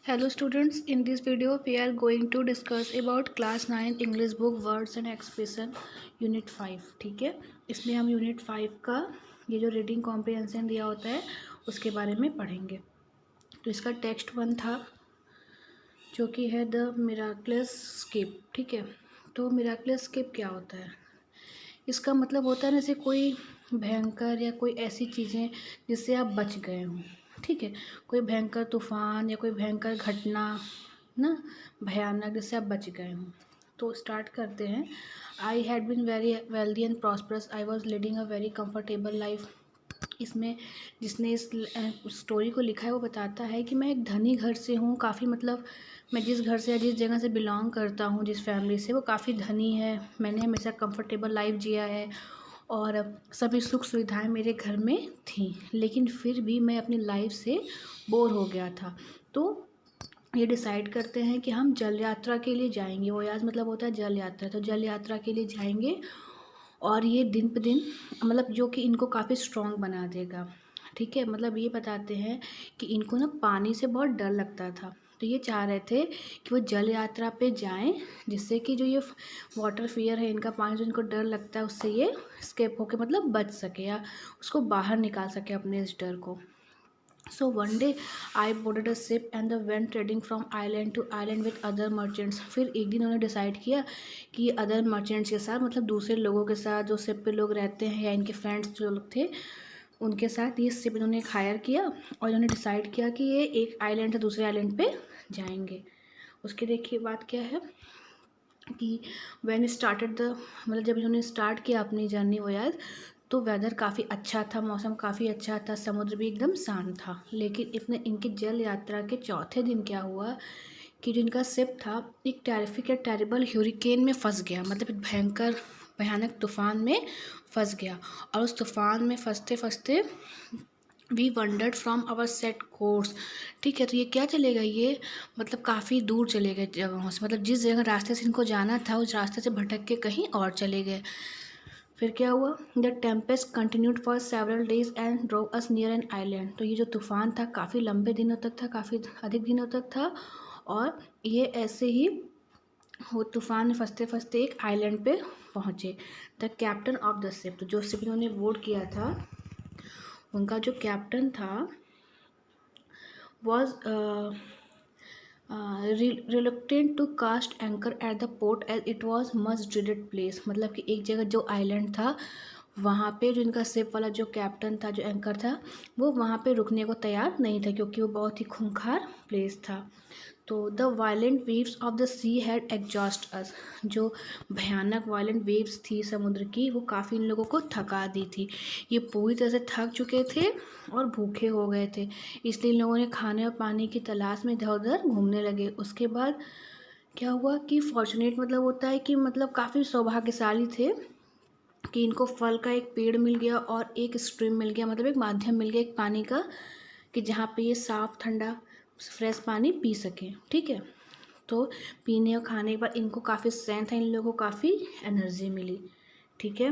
Hello students, in this video we are going to discuss about class 9 English book words and expression unit 5। ठीक है, इसमें हम unit 5 का ये जो रीडिंग कॉम्प्रिहेंशन दिया होता है उसके बारे में पढ़ेंगे। तो इसका टेक्स्ट 1 था जो कि है द मिराकलस स्केप। ठीक है, तो मिराकलस स्केप क्या होता है? इसका मतलब होता है जैसे कोई भयंकर या कोई ऐसी चीज़ें जिससे आप बच गए हों। ठीक है, कोई भयंकर तूफान या कोई भयंकर घटना ना, भयानक, जिससे आप बच गए हों। तो स्टार्ट करते हैं। I had been very wealthy and prosperous, I was leading a very comfortable life. इसमें जिसने इस स्टोरी को लिखा है वो बताता है कि मैं एक धनी घर से हूँ, काफ़ी मतलब मैं जिस घर से या जिस जगह से बिलोंग करता हूँ, जिस फैमिली से, वो काफ़ी धनी है। मैंने हमेशा कंफर्टेबल लाइफ जिया है और सभी सुख सुविधाएं मेरे घर में थी, लेकिन फिर भी मैं अपनी लाइफ से बोर हो गया था। तो ये डिसाइड करते हैं कि हम जल यात्रा के लिए जाएंगे। वो याद मतलब होता है जल यात्रा, तो जल यात्रा के लिए जाएंगे और ये दिन पे दिन मतलब जो कि इनको काफ़ी स्ट्रॉन्ग बना देगा। ठीक है, मतलब ये बताते हैं कि इनको ना पानी से बहुत डर लगता था, तो ये चाह रहे थे कि वो जल यात्रा पे जाएं, जिससे कि जो ये वाटर फियर है इनका, पानी जो इनको डर लगता है, उससे ये स्केप होके मतलब बच सके या उसको बाहर निकाल सके अपने इस डर को। So one day I boarded a ship and went trading from island to island with other merchants। फिर एक दिन उन्होंने डिसाइड किया कि अदर मर्चेंट्स के साथ, मतलब दूसरे लोगों के साथ, जो शिप पे लोग रहते हैं या इनके फ्रेंड्स जो लोग थे, उनके साथ ये शिप इन्होंने हायर किया और इन्होंने डिसाइड किया कि ये एक आइलैंड से दूसरे आइलैंड पे जाएंगे। उसके देखिए बात क्या है कि व्हेन स्टार्टेड द, मतलब जब इन्होंने स्टार्ट किया अपनी जर्नी वो यार, तो वेदर काफ़ी अच्छा था, मौसम काफ़ी अच्छा था, समुद्र भी एकदम शांत था। लेकिन इतने इनकी जल यात्रा के चौथे दिन क्या हुआ कि जो इनका शिप था एक टेरिफिक या टेरिबल ह्यूरिकेन में फंस गया, मतलब एक भयंकर भयानक तूफान में फंस गया। और उस तूफान में फंसते फंसते we wandered from our set course. ठीक है, तो ये क्या चले गए, ये मतलब काफ़ी दूर चले गए जगहों से, मतलब जिस जगह रास्ते से इनको जाना था उस रास्ते से भटक के कहीं और चले गए। फिर क्या हुआ, the Tempest continued for several days and drove us near an island. तो ये जो तूफान था काफ़ी लंबे दिनों तक था, काफ़ी अधिक दिनों तक था, और ये ऐसे ही वो तूफान में फंसते फंसते एक आइलैंड पे पहुँचे। The captain of the ship, तो जो शिप इन्होंने बोर्ड किया था उनका जो कैप्टन था was reluctant to cast anchor at the port as it was much dreaded place. मतलब कि एक जगह जो आइलैंड था वहाँ पे जो इनका शिप वाला जो कैप्टन था, जो एंकर था, वो वहाँ पे रुकने को तैयार नहीं था क्योंकि वो बहुत ही खूंखार प्लेस था। तो the violent waves of the sea had exhaust us, जो भयानक वायलेंट वेव्स थी समुद्र की वो काफ़ी इन लोगों को थका दी थी। ये पूरी तरह से थक चुके थे और भूखे हो गए थे, इसलिए इन लोगों ने खाने और पानी की तलाश में इधर उधर घूमने लगे। उसके बाद क्या हुआ कि फॉर्चुनेट मतलब होता है कि मतलब काफ़ी सौभाग्यशाली थे कि इनको फल का एक पेड़ मिल गया और एक स्ट्रीम मिल गया, मतलब एक माध्यम मिल गया एक पानी का, कि जहाँ पे ये साफ़ ठंडा फ्रेश पानी पी सकें। ठीक है, तो पीने और खाने के बाद इनको काफ़ी स्ट्रेंथ है, इन लोगों को काफ़ी एनर्जी मिली। ठीक है,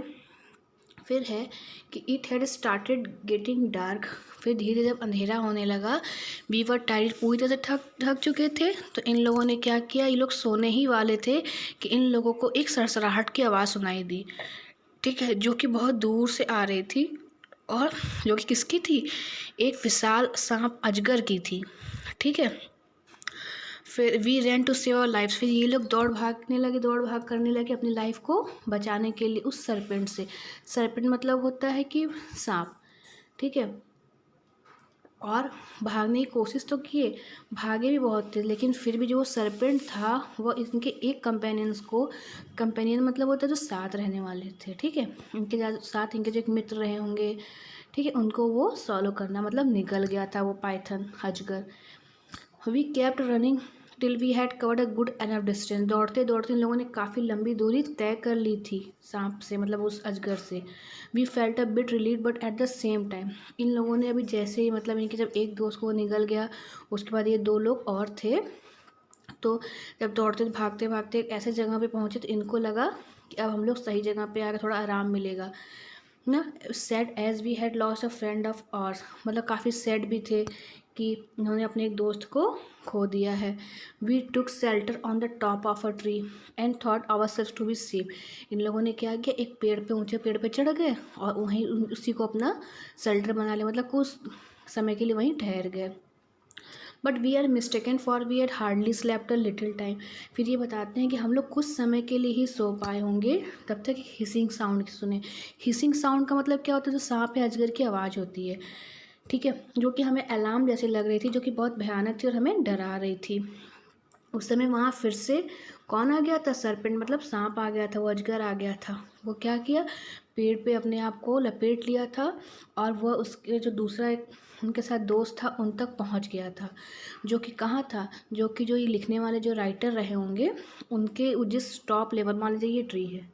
फिर है कि it had started getting dark. फिर धीरे धीरे जब अंधेरा होने लगा, वी वर टायर्ड, पूरी तरह से थक चुके थे, तो इन लोगों ने क्या किया, ये लोग सोने ही वाले थे कि इन लोगों को एक सरसराहट की आवाज़ सुनाई दी। ठीक है, जो कि बहुत दूर से आ रही थी, और जो कि किसकी थी, एक विशाल सांप अजगर की थी। ठीक है, फिर we ran to save our lifes, फिर ये लोग दौड़ भाग करने लगे अपनी लाइफ को बचाने के लिए उस सरपेंट से। सरपेंट मतलब होता है कि सांप। ठीक है, और भागने की कोशिश तो किए, भागे भी बहुत थे, लेकिन फिर भी जो वो सरपेंट था वो इनके एक कंपेनियन मतलब होता है जो साथ रहने वाले थे। ठीक है, इनके साथ इनके जो एक मित्र रहे होंगे, ठीक है, उनको वो सॉलो करना, मतलब निकल गया था वो पाइथन अजगर। We kept running till we had covered a good enough distance. दौड़ते दौड़ते इन लोगों ने काफ़ी लंबी दूरी तय कर ली थी सांप से, मतलब उस अजगर से। We felt a bit relieve but at the same time, इन लोगों ने अभी जैसे ही मतलब इनके जब एक दोस्त को निकल गया, उसके बाद ये दो लोग और थे, तो जब दौड़ते भागते भागते एक ऐसे जगह पे पहुँचे तो इनको लगा कि अब हम लोग सही जगह पे आकर थोड़ा आराम मिलेगा ना। Sad as we had lost a friend of ours, मतलब काफ़ी सैड भी थे कि उन्होंने अपने एक दोस्त को खो दिया है। We took shelter on the top of a tree and thought ourselves to be safe. इन लोगों ने क्या किया, एक पेड़ पे, ऊंचे पेड़ पे चढ़ गए और वहीं उसी को अपना शेल्टर बना लिया, मतलब कुछ समय के लिए वहीं ठहर गए। But we are mistaken for we had hardly slept a little time. फिर ये बताते हैं कि हम लोग कुछ समय के लिए ही सो पाए होंगे, तब तक हिसिंग साउंड सुने। हिसिंग साउंड का मतलब क्या होता है, जो सांप या अजगर की आवाज़ होती है, ठीक है, जो कि हमें अलार्म जैसे लग रही थी, जो कि बहुत भयानक थी और हमें डरा रही थी। उस समय वहाँ फिर से कौन आ गया था, सरपेंट, मतलब सांप आ गया था, वो अजगर आ गया था। वो क्या किया, पेड़ पे अपने आप को लपेट लिया था और वह उसके जो दूसरा एक उनके साथ दोस्त था उन तक पहुँच गया था, जो कि कहाँ था, जो कि जो ये लिखने वाले जो राइटर रहे होंगे उनके जिस टॉप लेवल, मान लीजिए ये ट्री है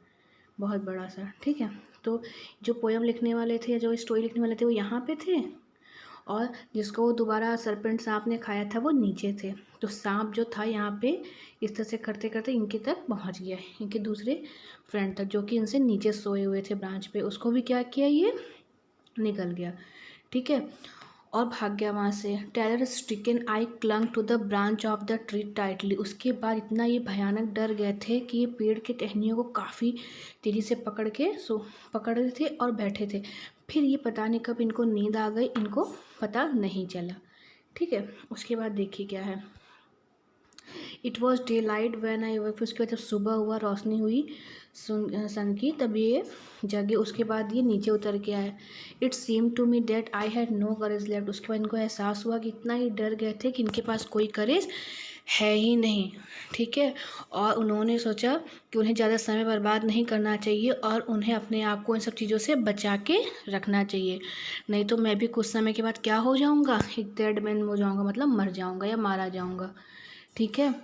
बहुत बड़ा सा, ठीक है, तो जो पोयम लिखने वाले थे या जो स्टोरी लिखने वाले थे वो यहाँ पे थे और जिसको वो दोबारा सरपेंट सांप ने खाया था वो नीचे थे। तो सांप जो था यहाँ पे इस तरह से करते करते इनके तक पहुँच गया, इनके दूसरे फ्रेंड तक, जो कि इनसे नीचे सोए हुए थे ब्रांच पे, उसको भी क्या किया, ये निकल गया, ठीक है, और भाग गया वहाँ से। Terror stricken I clung to the branch of the tree tightly. उसके बाद इतना ये भयानक डर गए थे कि ये पेड़ के टहनियों को काफ़ी तेज़ी से पकड़ रहे थे और बैठे थे। फिर ये पता नहीं कब इनको नींद आ गई, इनको पता नहीं चला, ठीक है। उसके बाद देखिए क्या है, it was day light when I work. उसके बाद जब सुबह हुआ, रोशनी हुई सन की, तब ये जगे। उसके बाद ये नीचे उतर के आए। It seem to me that I had no courage left. उसके बाद इनको एहसास हुआ कि इतना ही डर गए थे कि इनके पास कोई करेज है ही नहीं, ठीक है। और उन्होंने सोचा कि उन्हें ज़्यादा समय बर्बाद नहीं करना चाहिए और उन्हें अपने आप को इन सब चीज़ों से बचा के रखना चाहिए, नहीं तो मैं भी कुछ समय के बाद क्या हो जाऊँगा, एक डेड मैन हो जाऊँगा, मतलब मर जाऊँगा या मारा जाऊँगा, ठीक है।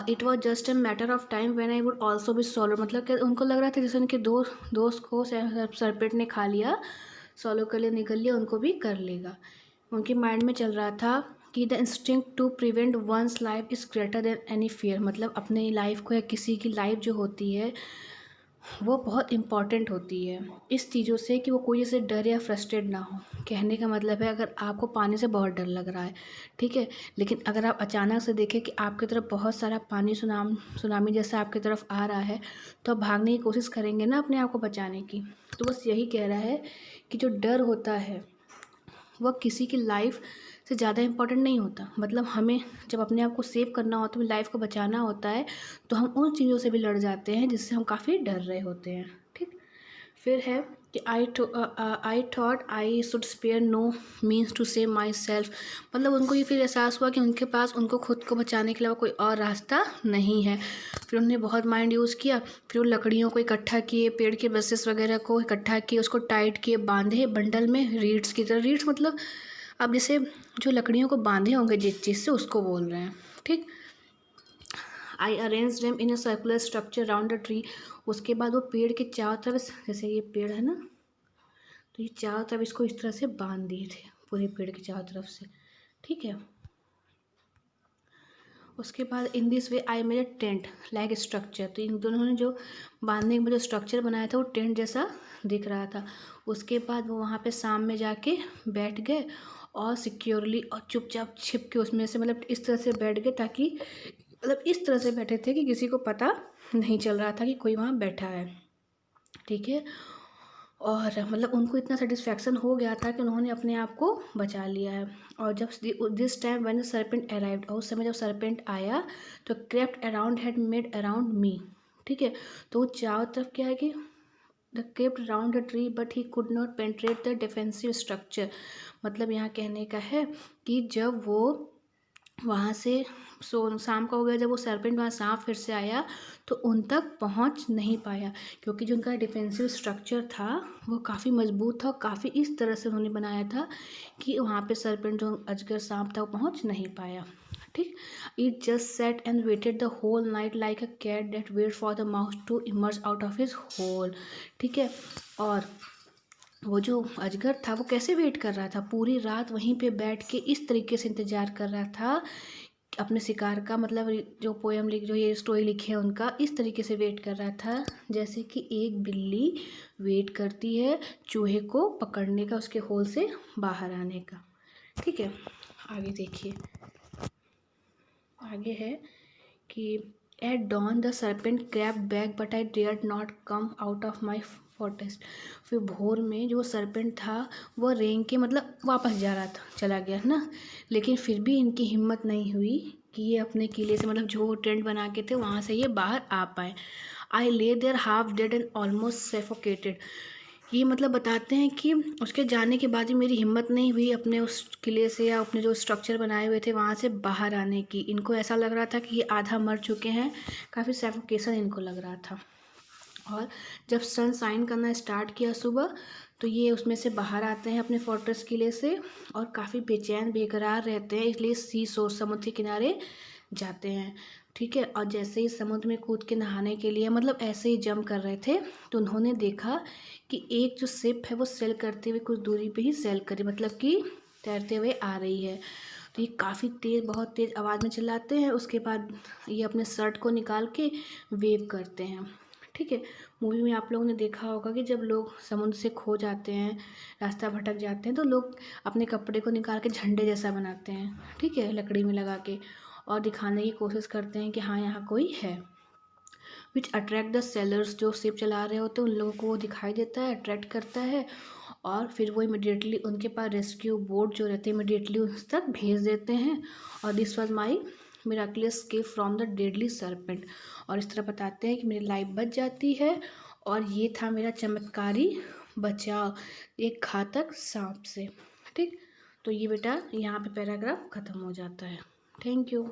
It was just a matter of time when I would also be सॉलो। मतलब कि उनको लग रहा था जैसे उनके दोस्त को सरपेट ने खा लिया, सॉलो कर लिया, निकल लिया, उनको भी कर लेगा। उनके माइंड में चल रहा था कि the instinct to prevent one's life is greater than any fear. मतलब अपने लाइफ को या किसी की लाइफ जो होती है वो बहुत इम्पॉर्टेंट होती है इस चीज़ों से कि वो कोई ऐसे डर या फ्रस्ट्रेट ना हो। कहने का मतलब है, अगर आपको पानी से बहुत डर लग रहा है, ठीक है, लेकिन अगर आप अचानक से देखें कि आपकी तरफ बहुत सारा पानी सुनामी जैसा आपकी तरफ आ रहा है, तो आप भागने की कोशिश करेंगे ना अपने आप को बचाने की। तो बस यही कह रहा है कि जो डर होता है वह किसी की लाइफ से ज़्यादा इम्पोर्टेंट नहीं होता। मतलब हमें जब अपने आप को सेव करना होता है, अपनी लाइफ को बचाना होता है, तो हम उन चीज़ों से भी लड़ जाते हैं जिससे हम काफ़ी डर रहे होते हैं, ठीक। फिर है कि I thought I should spare no means to save myself. मतलब उनको ये फिर एहसास हुआ कि उनके पास उनको खुद को बचाने के अलावा कोई और रास्ता नहीं है। फिर उन्होंने बहुत माइंड यूज़ किया, फिर वो लकड़ियों को इकट्ठा किए, पेड़ के बसेस वगैरह को इकट्ठा किए, उसको टाइट किए, बांधे बंडल में रीड्स की तरह। रीड्स मतलब अब जैसे जो लकड़ियों को बांधे होंगे जिस चीज़ से, उसको बोल रहे हैं, ठीक। आई arrange them in a circular structure round the tree. उसके बाद वो पेड़ के चारों तरफ, जैसे ये पेड़ है ना, तो ये चारों तरफ इसको इस तरह से बांध दिए थे, पूरे पेड़ के चारों तरफ से, ठीक है। उसके बाद in this way I made a tent like structure. तो इन दोनों ने जो बांधने के बाद जो स्ट्रक्चर बनाया था वो टेंट जैसा दिख रहा था। उसके बाद वो वहाँ पे शाम में जाके बैठ गए और सिक्योरली और चुपचाप छिप के उसमें से, मतलब इस तरह से बैठ गए ताकि, मतलब इस तरह से बैठे थे कि किसी को पता नहीं चल रहा था कि कोई वहाँ बैठा है, ठीक है। और मतलब उनको इतना सेटिस्फैक्शन हो गया था कि उन्होंने अपने आप को बचा लिया है। और जब this time when the serpent arrived, और उस समय जब सरपेंट आया तो crept around had made around me, ठीक है। तो वो चारों तरफ क्या है कि the crept around the tree but he could not penetrate the defensive structure. मतलब यहाँ कहने का है कि जब वो वहाँ से शाम का हो गया, जब वो सरपेंट वहाँ सांप फिर से आया तो उन तक पहुँच नहीं पाया, क्योंकि जो उनका डिफेंसिव स्ट्रक्चर था वो काफ़ी मजबूत था और काफ़ी इस तरह से उन्होंने बनाया था कि वहाँ पे सरपेंट जो अजगर सांप था वो पहुँच नहीं पाया, ठीक। It just sat and waited the whole night like a cat that wait for the mouse to emerge out of his hole, ठीक है। और वो जो अजगर था वो कैसे वेट कर रहा था, पूरी रात वहीं पे बैठ के इस तरीके से इंतज़ार कर रहा था अपने शिकार का। मतलब जो पोयम जो ये स्टोरी लिखी है उनका, इस तरीके से वेट कर रहा था जैसे कि एक बिल्ली वेट करती है चूहे को पकड़ने का, उसके होल से बाहर आने का, ठीक है, आगे देखिए, आगे है कि at dawn the serpent crept back but I dared not come out of my forest. फिर भोर में जो सर्पेंट था वो रेंग के मतलब वापस जा रहा था, चला गया ना, लेकिन फिर भी इनकी हिम्मत नहीं हुई कि ये अपने किले से मतलब जो टेंट बना के थे वहाँ से ये बाहर आ पाए। I lay there half dead and almost suffocated. ये मतलब बताते हैं कि उसके जाने के बाद भी मेरी हिम्मत नहीं हुई अपने उस किले से या अपने जो स्ट्रक्चर बनाए हुए थे वहाँ से बाहर आने की। इनको ऐसा लग रहा था कि ये आधा मर चुके हैं, काफ़ी सैफोकेशन इनको लग रहा था। और जब सन साइन करना स्टार्ट किया सुबह, तो ये उसमें से बाहर आते हैं अपने फोर्ट्रेस किले से और काफ़ी बेचैन बेकरार रहते हैं, इसलिए सी शोर समुद्र के किनारे जाते हैं। ठीक है, और जैसे ही समुद्र में कूद के नहाने के लिए मतलब ऐसे ही जंप कर रहे थे, तो उन्होंने देखा कि एक जो शिप है वो सेल करते हुए कुछ दूरी पे ही सेल करे, मतलब कि तैरते हुए आ रही है। तो ये काफ़ी तेज़, बहुत तेज़ आवाज़ में चिल्लाते हैं। उसके बाद ये अपने शर्ट को निकाल के वेव करते हैं। ठीक है, मूवी में आप लोगों ने देखा होगा कि जब लोग समुद्र से खो जाते हैं, रास्ता भटक जाते हैं, तो लोग अपने कपड़े को निकाल के झंडे जैसा बनाते हैं, ठीक है, लकड़ी में लगा के, और दिखाने की कोशिश करते हैं कि हाँ यहाँ कोई है, विच अट्रैक्ट द सेलर्स। जो शिप चला रहे होते हैं उन लोगों को वो दिखाई देता है, अट्रैक्ट करता है, और फिर वो इमिडिएटली उनके पास रेस्क्यू बोट जो रहते हैं इमिडिएटली उस तक भेज देते हैं। और this was my miraculous escape from the deadly serpent. और इस तरह बताते हैं कि मेरी लाइफ बच जाती है और ये था मेरा चमत्कारी बचाव एक घातक सांप से। ठीक, तो ये बेटा यहाँ पे पैराग्राफ ख़त्म हो जाता है। Thank you.